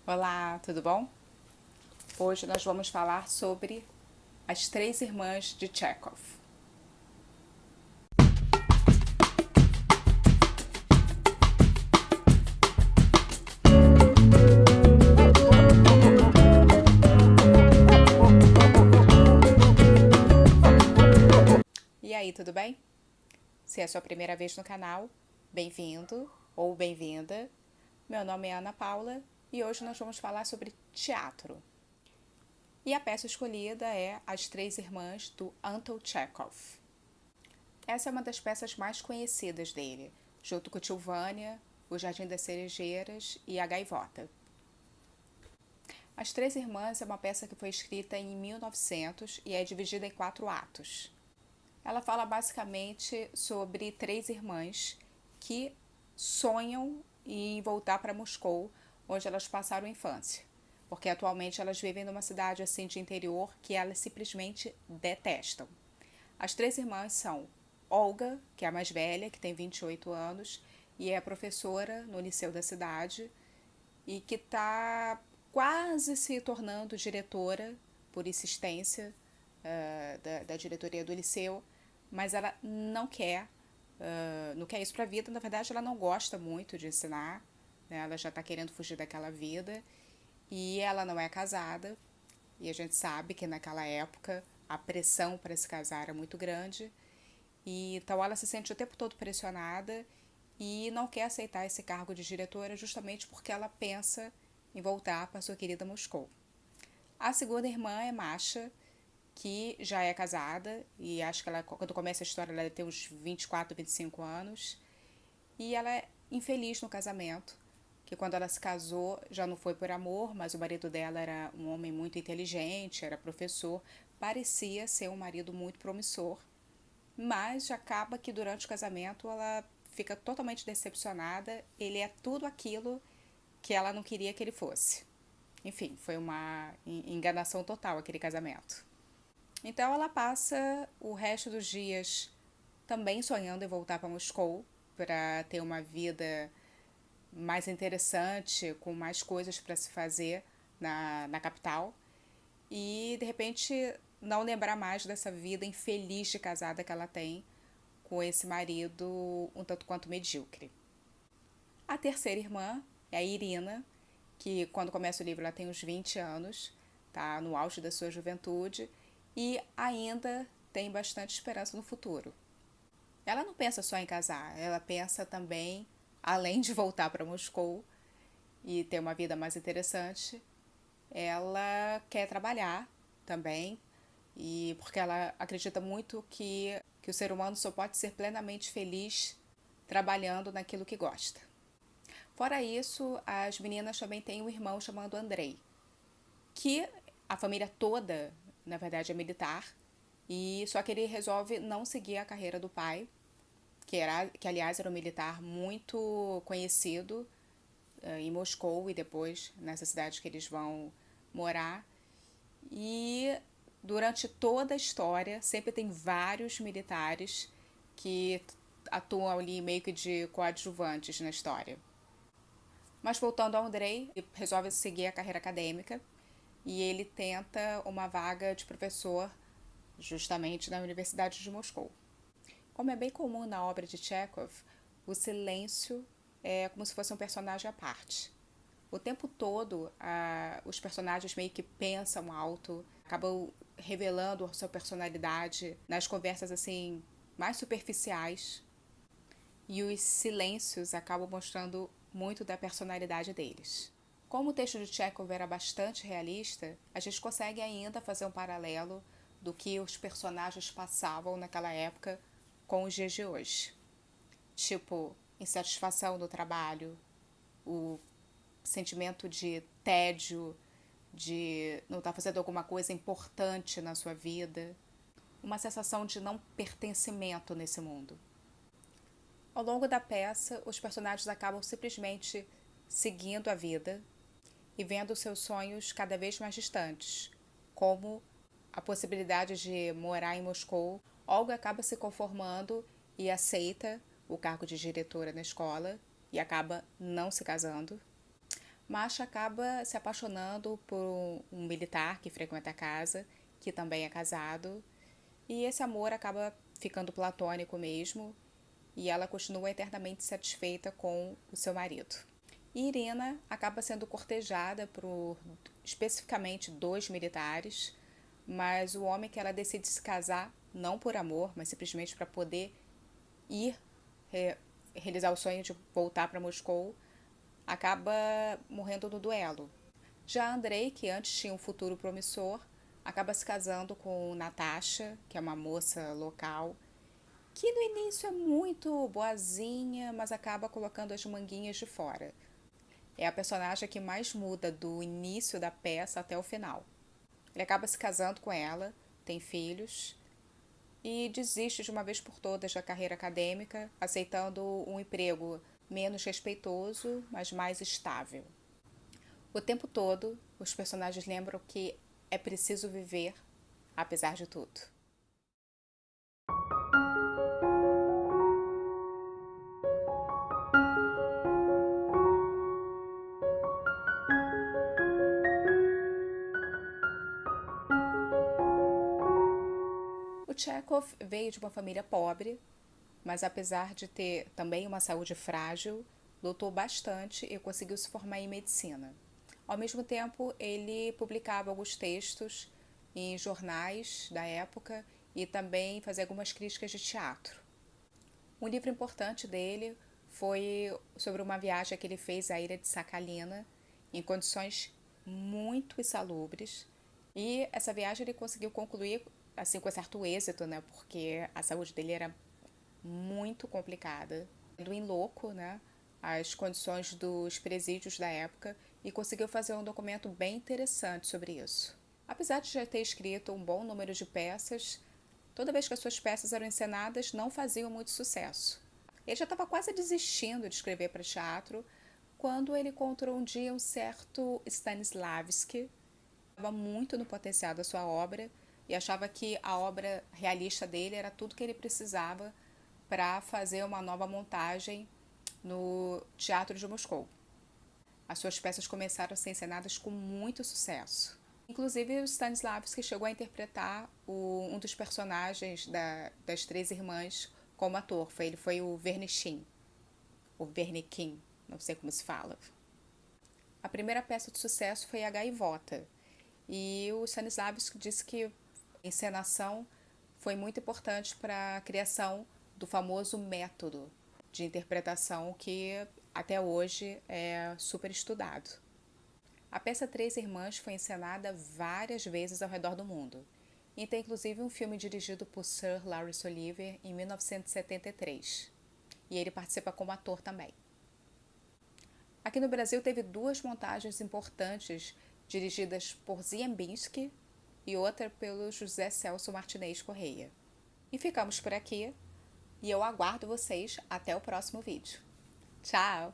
Olá, tudo bom? Hoje nós vamos falar sobre As Três Irmãs de Chekhov. E aí, tudo bem? Se é a sua primeira vez no canal, bem-vindo ou bem-vinda. Meu nome é Ana Paula e hoje nós vamos falar sobre teatro. E a peça escolhida é As Três Irmãs do Anton Chekhov. Essa é uma das peças mais conhecidas dele, junto com Tilvânia, O Jardim das Cerejeiras e A Gaivota. As Três Irmãs é uma peça que foi escrita em 1900 e é dividida em 4 atos. Ela fala basicamente sobre três irmãs que sonham em voltar para Moscou, onde elas passaram a infância, porque atualmente elas vivem numa cidade assim de interior que elas simplesmente detestam. As três irmãs são Olga, que é a mais velha, que tem 28 anos e é professora no liceu da cidade e que está quase se tornando diretora por insistência da diretoria do liceu, mas ela não quer isso para a vida. Na verdade, ela não gosta muito de ensinar, né? Ela já está querendo fugir daquela vida e ela não é casada. E a gente sabe que naquela época a pressão para se casar era muito grande. E então ela se sente o tempo todo pressionada e não quer aceitar esse cargo de diretora justamente porque ela pensa em voltar para sua querida Moscou. A segunda irmã é Masha, que já é casada e acho que ela, quando começa a história, ela deve ter uns 24, 25 anos. E ela é infeliz no casamento, que quando ela se casou já não foi por amor, mas o marido dela era um homem muito inteligente, era professor, parecia ser um marido muito promissor, mas acaba que durante o casamento ela fica totalmente decepcionada, ele é tudo aquilo que ela não queria que ele fosse. Enfim, foi uma enganação total aquele casamento. Então ela passa o resto dos dias também sonhando em voltar para Moscou para ter uma vida mais interessante, com mais coisas para se fazer na capital. E de repente não lembrar mais dessa vida infeliz de casada que ela tem com esse marido um tanto quanto medíocre. A terceira irmã é a Irina, que quando começa o livro ela tem uns 20 anos, tá no auge da sua juventude e ainda tem bastante esperança no futuro. Ela não pensa só em casar, ela pensa também, além de voltar para Moscou e ter uma vida mais interessante, ela quer trabalhar também, e porque ela acredita muito que o ser humano só pode ser plenamente feliz trabalhando naquilo que gosta. Fora isso, as meninas também têm um irmão chamado Andrei, que a família toda, na verdade, é militar, e só que ele resolve não seguir a carreira do pai, que aliás era um militar muito conhecido em Moscou e depois nessa cidade que eles vão morar. E durante toda a história sempre tem vários militares que atuam ali meio que de coadjuvantes na história. Mas voltando ao Andrei, ele resolve seguir a carreira acadêmica e ele tenta uma vaga de professor justamente na Universidade de Moscou. Como é bem comum na obra de Chekhov, o silêncio é como se fosse um personagem à parte. O tempo todo, os personagens meio que pensam alto, acabam revelando a sua personalidade nas conversas assim mais superficiais, e os silêncios acabam mostrando muito da personalidade deles. Como o texto de Chekhov era bastante realista, a gente consegue ainda fazer um paralelo do que os personagens passavam naquela época com os dias de hoje. Tipo, insatisfação no trabalho, o sentimento de tédio, de não estar fazendo alguma coisa importante na sua vida, uma sensação de não pertencimento nesse mundo. Ao longo da peça, os personagens acabam simplesmente seguindo a vida e vendo seus sonhos cada vez mais distantes, como a possibilidade de morar em Moscou. Olga acaba se conformando e aceita o cargo de diretora na escola e acaba não se casando. Masha acaba se apaixonando por um militar que frequenta a casa, que também é casado, e esse amor acaba ficando platônico mesmo, e ela continua eternamente satisfeita com o seu marido. E Irina acaba sendo cortejada por especificamente dois militares, mas o homem que ela decide se casar, não por amor, mas simplesmente para poder ir realizar o sonho de voltar para Moscou, acaba morrendo no duelo. Já Andrei, que antes tinha um futuro promissor, acaba se casando com Natasha, que é uma moça local, que no início é muito boazinha, mas acaba colocando as manguinhas de fora. É a personagem que mais muda do início da peça até o final. Ele acaba se casando com ela, tem filhos e desiste de uma vez por todas da carreira acadêmica, aceitando um emprego menos respeitoso, mas mais estável. O tempo todo, os personagens lembram que é preciso viver, apesar de tudo. O Chekhov veio de uma família pobre, mas apesar de ter também uma saúde frágil, lutou bastante e conseguiu se formar em medicina. Ao mesmo tempo, ele publicava alguns textos em jornais da época e também fazia algumas críticas de teatro. Um livro importante dele foi sobre uma viagem que ele fez à ilha de Sakhalina, em condições muito insalubres. E essa viagem ele conseguiu concluir assim com certo êxito, né? Porque a saúde dele era muito complicada. Do em louco, né? As condições dos presídios da época e conseguiu fazer um documento bem interessante sobre isso. Apesar de já ter escrito um bom número de peças, toda vez que as suas peças eram encenadas, não faziam muito sucesso. Ele já estava quase desistindo de escrever para teatro quando ele encontrou um dia um certo Stanislavski, que estava muito no potencial da sua obra e achava que a obra realista dele era tudo que ele precisava para fazer uma nova montagem no Teatro de Moscou. As suas peças começaram a ser encenadas com muito sucesso. Inclusive, o Stanislavski chegou a interpretar um dos personagens das Três Irmãs como ator. Ele foi o Vernichin, o Vernikin, não sei como se fala. A primeira peça de sucesso foi A Gaivota. E o Stanislavski disse que a encenação foi muito importante para a criação do famoso método de interpretação que até hoje é super estudado. A peça Três Irmãs foi encenada várias vezes ao redor do mundo. E tem inclusive um filme dirigido por Sir Laurence Olivier em 1973. E ele participa como ator também. Aqui no Brasil teve duas montagens importantes dirigidas por Ziembinski e outra pelo José Celso Martinez Correia. E ficamos por aqui e eu aguardo vocês até o próximo vídeo. Tchau!